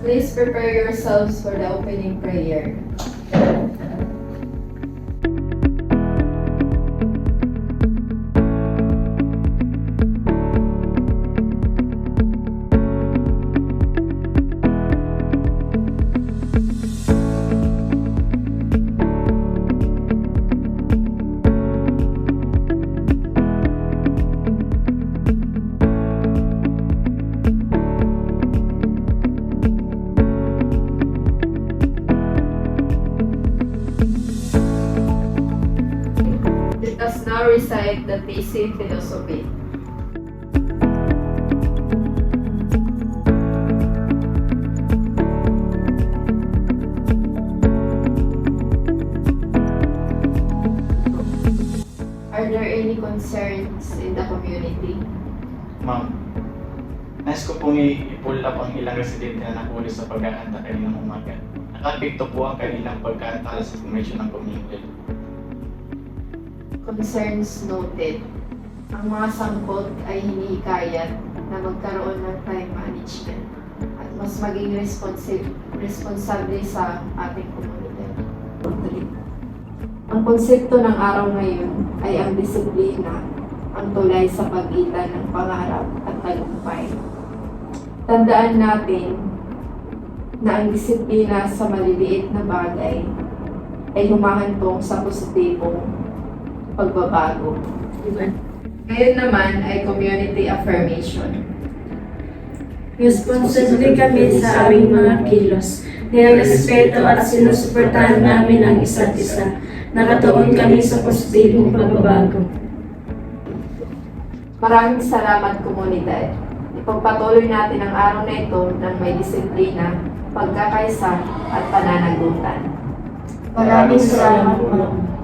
Please prepare yourselves for the opening prayer. Let us now recite the thesis philosophy. Are there any concerns in the community? Ma'am, nais ko pong i-pull up ang ilang residente na nahuli sa pag-aanta kaninang umaga. Nakapikto po ang kanilang pagkaantala sa formation ng community. Concerns noted. Ang mga sangkot ay hinihikayat na magkaroon ng time management at mas maging responsable sa ating komunidad. Ang konsepto ng araw ngayon ay ang disiplina, ang tulay sa pagitan ng pangarap at tagumpay. Tandaan natin na ang disiplina sa maliliit na bagay ay humahantong sa positibong pagbabago. Ngayon naman ay community affirmation. Responsable kami sa aming mga kilos. Nirespeto at sinusuportahan namin ang isa't isa. Nakatuon kami sa positibong pagbabago. Maraming salamat, komunidad. Ipagpatuloy natin ang araw na ito ng may disiplina, pagkakaisa at pananagutan. Maraming salamat, ma'am.